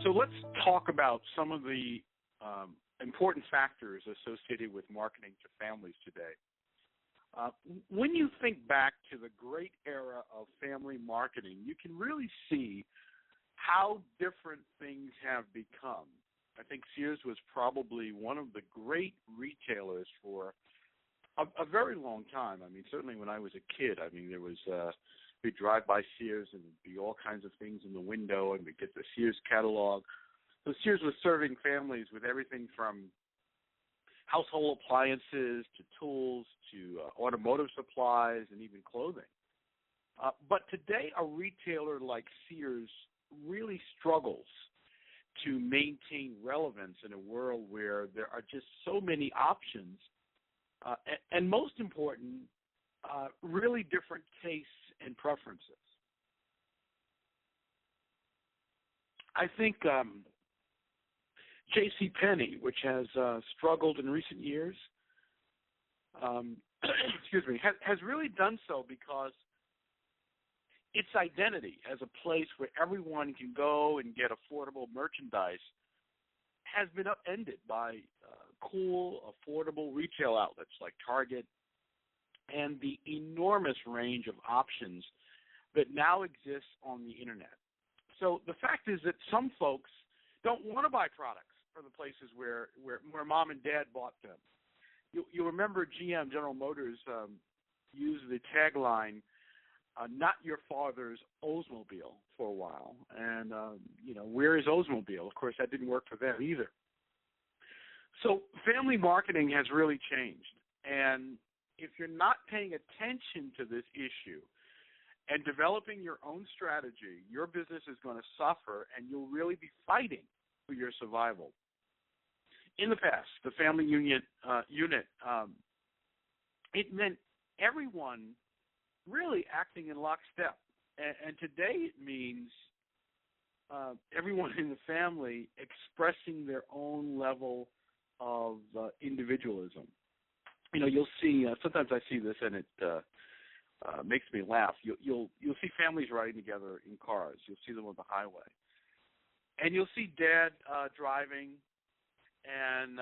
So let's talk about some of the important factors associated with marketing to families today. When you think back to the great era of family marketing, you can really see how different things have become. I think Sears was probably one of the great retailers for a very long time. I mean, certainly when I was a kid, I mean, there was we'd drive by Sears and there'd be all kinds of things in the window, and we'd get the Sears catalog. So Sears was serving families with everything from household appliances to tools to automotive supplies and even clothing. But today, a retailer like Sears really struggles to maintain relevance in a world where there are just so many options, and most important, really different tastes and preferences. I think JCPenney, which has struggled in recent years, has really done so because its identity as a place where everyone can go and get affordable merchandise has been upended by cool, affordable retail outlets like Target and the enormous range of options that now exist on the Internet. So the fact is that some folks don't want to buy products from the places where mom and dad bought them. You remember GM, General Motors, used the tagline, not your father's Oldsmobile for a while. And, where is Oldsmobile? Of course, that didn't work for them either. So family marketing has really changed. And if you're not paying attention to this issue and developing your own strategy, your business is going to suffer, and you'll really be fighting for your survival. In the past, the family unit, it meant everyone really acting in lockstep. And today it means everyone in the family expressing their own level of individualism. You'll see, sometimes I see this and it makes me laugh. You'll see families riding together in cars. You'll see them on the highway. And you'll see dad driving and,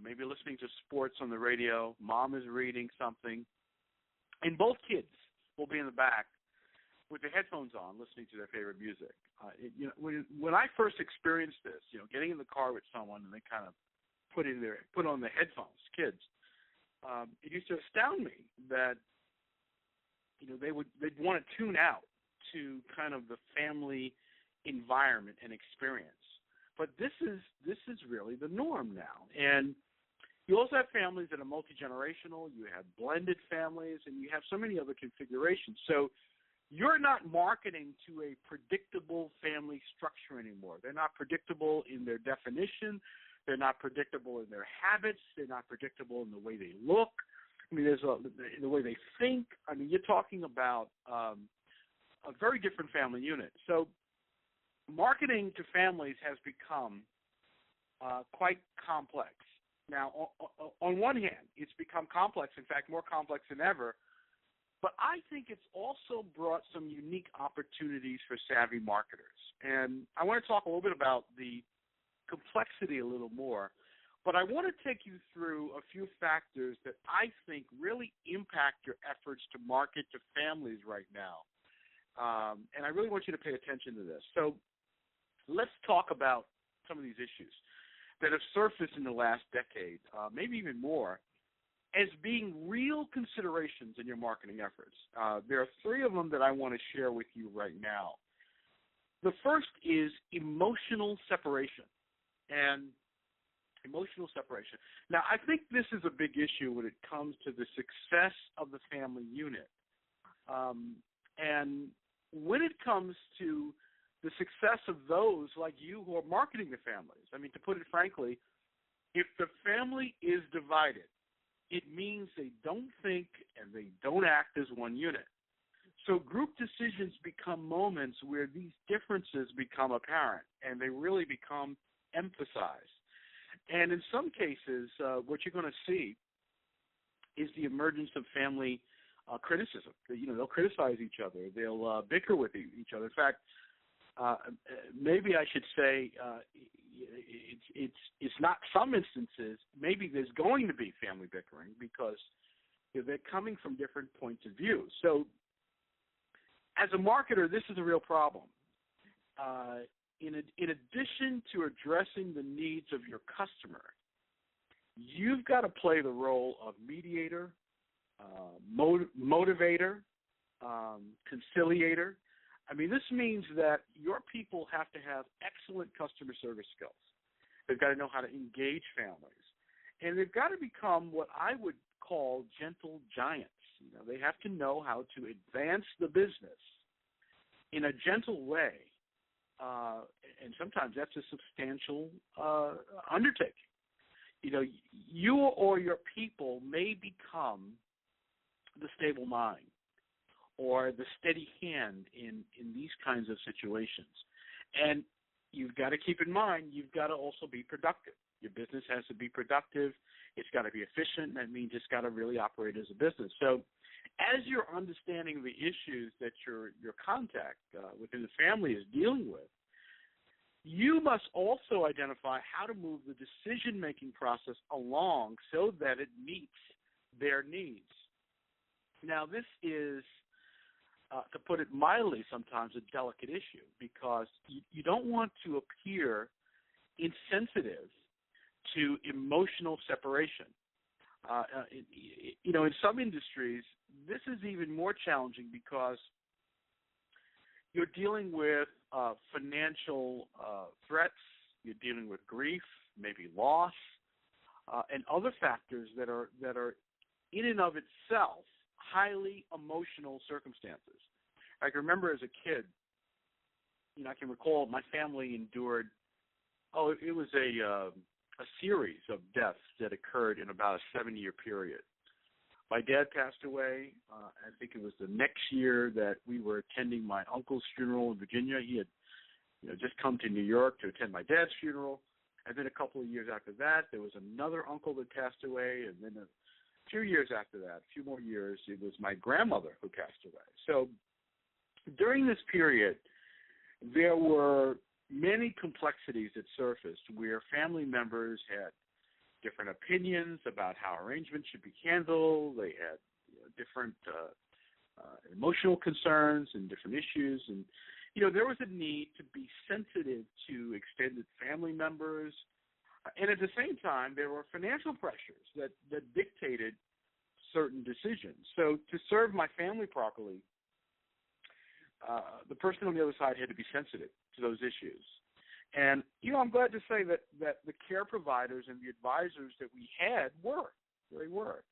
maybe listening to sports on the radio. Mom is reading something. And both kids will be in the back with their headphones on, listening to their favorite music. When I first experienced this, getting in the car with someone and they kind of put on the headphones, kids, it used to astound me that they'd want to tune out to kind of the family environment and experience. But this is really the norm now. And you also have families that are multi-generational. You have blended families, and you have so many other configurations. So you're not marketing to a predictable family structure anymore. They're not predictable in their definition. They're not predictable in their habits. They're not predictable in the way they look. I mean, in the way they think. I mean, you're talking about a very different family unit. So marketing to families has become quite complex. Now, on one hand, it's become complex, in fact, more complex than ever, but I think it's also brought some unique opportunities for savvy marketers. And I want to talk a little bit about the complexity a little more, but I want to take you through a few factors that I think really impact your efforts to market to families right now. And I really want you to pay attention to this. So let's talk about some of these issues that have surfaced in the last decade, maybe even more, as being real considerations in your marketing efforts. There are three of them that I want to share with you right now. The first is emotional separation. And emotional separation. Now, I think this is a big issue when it comes to the success of the family unit. And when it comes to the success of those like you who are marketing to families, I mean, to put it frankly, if the family is divided, it means they don't think and they don't act as one unit. So group decisions become moments where these differences become apparent and they really become emphasized. And in some cases, what you're going to see is the emergence of family criticism. They'll criticize each other. They'll bicker with each other. In fact, maybe I should say it's not some instances. Maybe there's going to be family bickering because they're coming from different points of view. So as a marketer, this is a real problem. In addition to addressing the needs of your customer, you've got to play the role of mediator, motivator, conciliator. I mean, this means that your people have to have excellent customer service skills. They've got to know how to engage families. And they've got to become what I would call gentle giants. They have to know how to advance the business in a gentle way. And sometimes that's a substantial undertaking. You or your people may become the stable mind or the steady hand in these kinds of situations. And you've got to keep in mind, you've got to also be productive. Your business has to be productive. It's got to be efficient. That means it's got to really operate as a business. So as you're understanding the issues that your contact within the family is dealing with, you must also identify how to move the decision-making process along so that it meets their needs. Now, this is, to put it mildly, sometimes a delicate issue because you don't want to appear insensitive to emotional separation. In some industries, this is even more challenging because you're dealing with financial threats, you're dealing with grief, maybe loss, and other factors that are in and of itself highly emotional circumstances. I can remember as a kid, I can recall my family endured, it was a series of deaths that occurred in about a 7-year period. My dad passed away. I think it was the next year that we were attending my uncle's funeral in Virginia. He had just come to New York to attend my dad's funeral. And then a couple of years after that, there was another uncle that passed away. And then a few years after that, a few more years, it was my grandmother who passed away. So during this period, there were many complexities that surfaced where family members had different opinions about how arrangements should be handled. They had different emotional concerns and different issues. And, there was a need to be sensitive to extended family members. And at the same time, there were financial pressures that dictated certain decisions. So to serve my family properly, the person on the other side had to be sensitive to those issues. And, I'm glad to say that the care providers and the advisors that we had were. They were.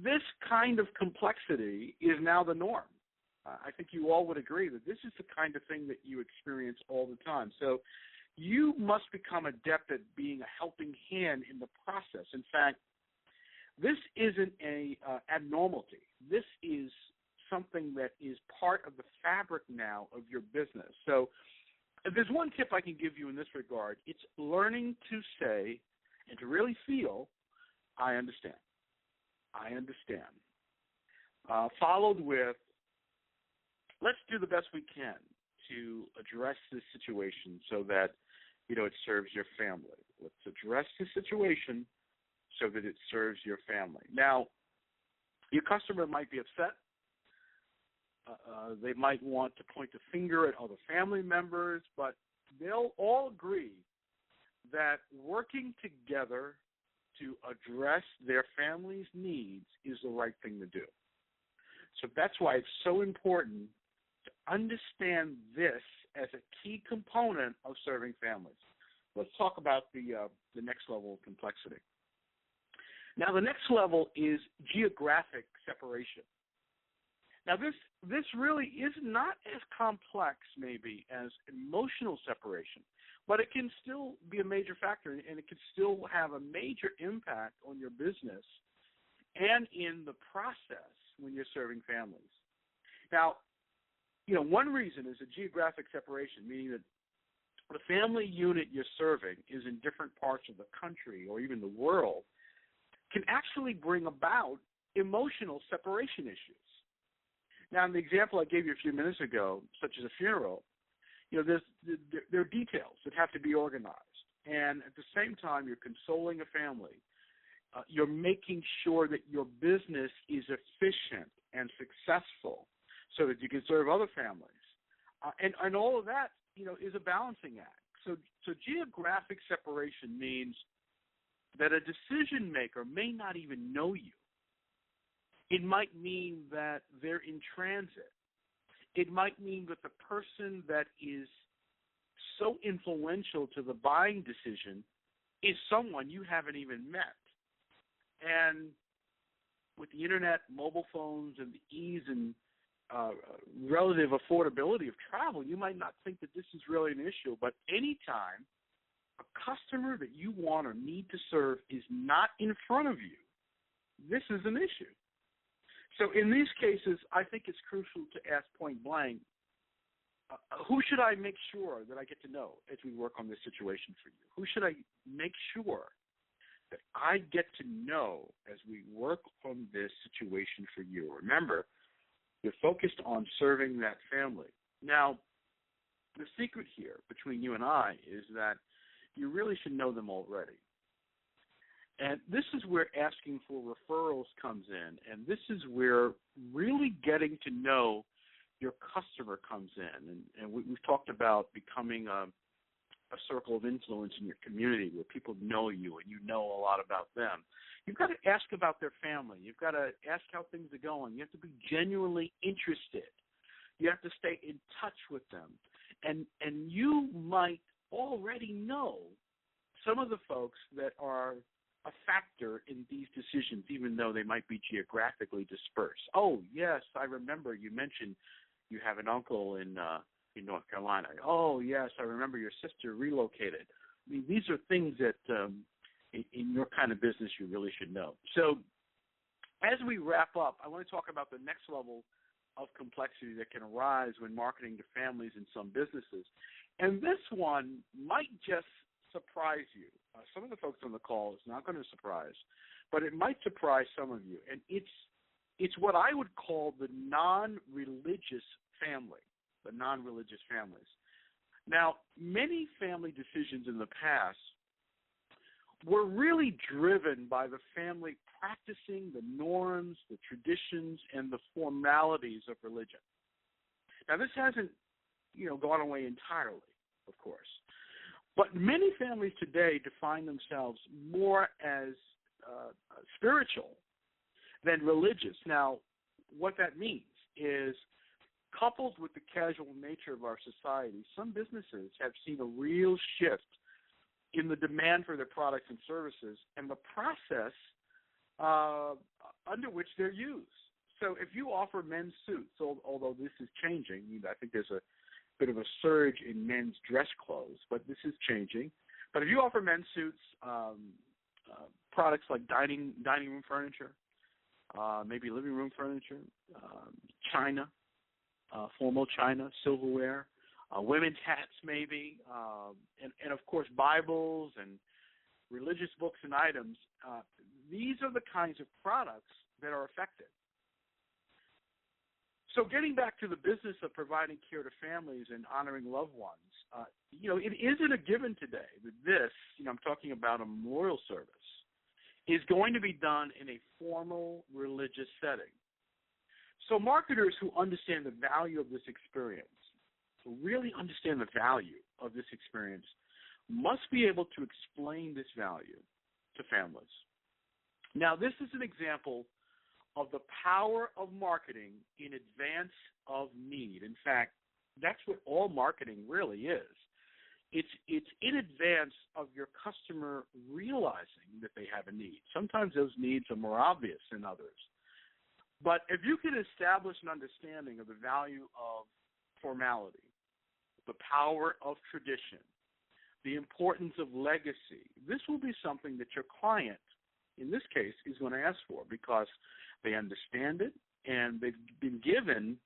This kind of complexity is now the norm. I think you all would agree that this is the kind of thing that you experience all the time. So you must become adept at being a helping hand in the process. In fact, this isn't a abnormality. This is something that is part of the fabric now of your business. So if there's one tip I can give you in this regard, it's learning to say and to really feel, I understand. I understand. Followed with, let's do the best we can to address this situation so that, it serves your family. Let's address the situation so that it serves your family. Now, your customer might be upset. They might want to point the finger at other family members, but they'll all agree that working together to address their family's needs is the right thing to do. So that's why it's so important to understand this as a key component of serving families. Let's talk about the next level of complexity. Now, the next level is geographic separation. Now, this really is not as complex, maybe, as emotional separation, but it can still be a major factor, and it can still have a major impact on your business and in the process when you're serving families. Now, one reason is a geographic separation, meaning that the family unit you're serving is in different parts of the country or even the world, can actually bring about emotional separation issues. Now, in the example I gave you a few minutes ago, such as a funeral, there are details that have to be organized. And at the same time, you're consoling a family. You're making sure that your business is efficient and successful so that you can serve other families. And all of that, is a balancing act. So geographic separation means that a decision maker may not even know you. It might mean that they're in transit. It might mean that the person that is so influential to the buying decision is someone you haven't even met. And with the internet, mobile phones, and the ease and relative affordability of travel, you might not think that this is really an issue. But anytime a customer that you want or need to serve is not in front of you, this is an issue. So in these cases, I think it's crucial to ask point blank, who should I make sure that I get to know as we work on this situation for you? Who should I make sure that I get to know as we work on this situation for you? Remember, you're focused on serving that family. Now, the secret here between you and I is that you really should know them already. And this is where asking for referrals comes in, and this is where really getting to know your customer comes in. And we've talked about becoming a circle of influence in your community where people know you and you know a lot about them. You've got to ask about their family. You've got to ask how things are going. You have to be genuinely interested. You have to stay in touch with them. And you might already know some of the folks that are a factor in these decisions, even though they might be geographically dispersed. Oh, yes, I remember you mentioned you have an uncle in North Carolina. Oh, yes, I remember your sister relocated. I mean, these are things that in your kind of business you really should know. So as we wrap up, I want to talk about the next level of complexity that can arise when marketing to families in some businesses. And this one might just surprise you. Some of the folks on the call is not going to surprise, but it might surprise some of you. And it's what I would call the non-religious family, the non-religious families. Now, many family decisions in the past were really driven by the family practicing the norms, the traditions, and the formalities of religion. Now, this hasn't, gone away entirely, of course. But many families today define themselves more as spiritual than religious. Now, what that means is, coupled with the casual nature of our society, some businesses have seen a real shift in the demand for their products and services and the process under which they're used. So if you offer men's suits, although this is changing, I think there's a bit of a surge in men's dress clothes, but this is changing. But if you offer men's suits, products like dining room furniture, maybe living room furniture, china, formal china, silverware, women's hats maybe, and of course Bibles and religious books and items, these are the kinds of products that are effective. So getting back to the business of providing care to families and honoring loved ones, it isn't a given today that this, I'm talking about a memorial service, is going to be done in a formal religious setting. So marketers who understand the value of this experience, who really understand the value of this experience, must be able to explain this value to families. Now, this is an example of the power of marketing in advance of need. In fact, that's what all marketing really is. It's in advance of your customer realizing that they have a need. Sometimes those needs are more obvious than others. But if you can establish an understanding of the value of formality, the power of tradition, the importance of legacy, this will be something that your client, in this case, is going to ask for because they understand it and they've been given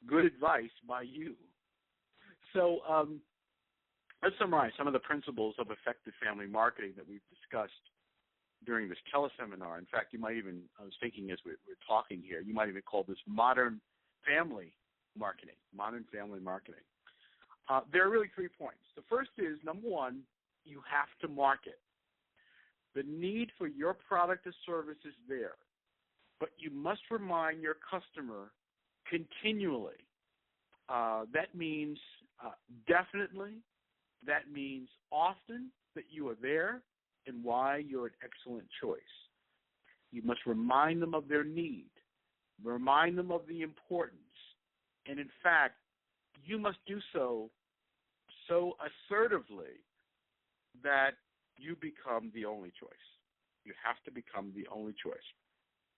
good advice by you. So let's summarize some of the principles of effective family marketing that we've discussed during this teleseminar. In fact, you might even, I was thinking as we're talking here, you might even call this modern family marketing, modern family marketing. There are really 3 points. The first is, number one, you have to market. The need for your product or service is there, but you must remind your customer continually. That means definitely, that means often, that you are there and why you're an excellent choice. You must remind them of their need, remind them of the importance, and in fact, you must do so assertively that you become the only choice. You have to become the only choice.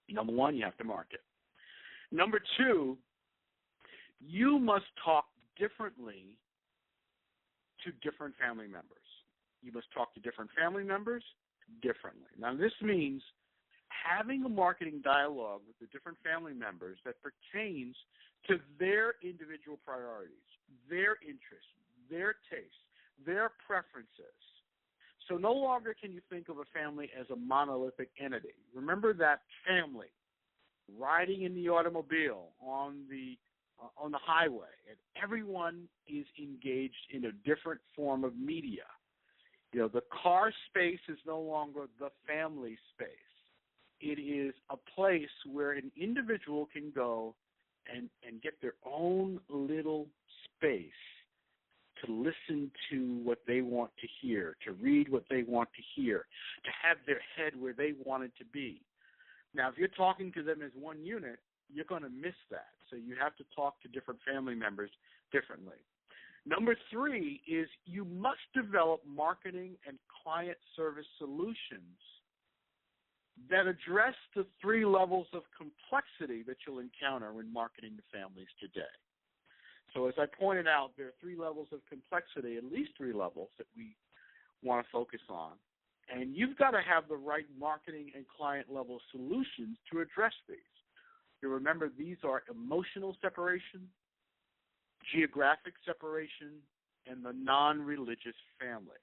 Number one, you have to market. Number two, you must talk differently to different family members. You must talk to different family members differently. Now, this means having a marketing dialogue with the different family members that pertains to their individual priorities, their interests, their tastes, their preferences. So no longer can you think of a family as a monolithic entity. Remember that family riding in the automobile on the highway, and everyone is engaged in a different form of media. You know, the car space is no longer the family space. It is a place where an individual can go and get their own little space to listen to what they want to hear, to read what they want to hear, to have their head where they want it to be. Now, if you're talking to them as one unit, you're going to miss that. So you have to talk to different family members differently. Number three is you must develop marketing and client service solutions that address the 3 levels of complexity that you'll encounter when marketing to families today. So as I pointed out, there are 3 levels of complexity, at least 3 levels that we want to focus on. And you've got to have the right marketing and client level solutions to address these. You remember these are emotional separation, geographic separation, and the non-religious family.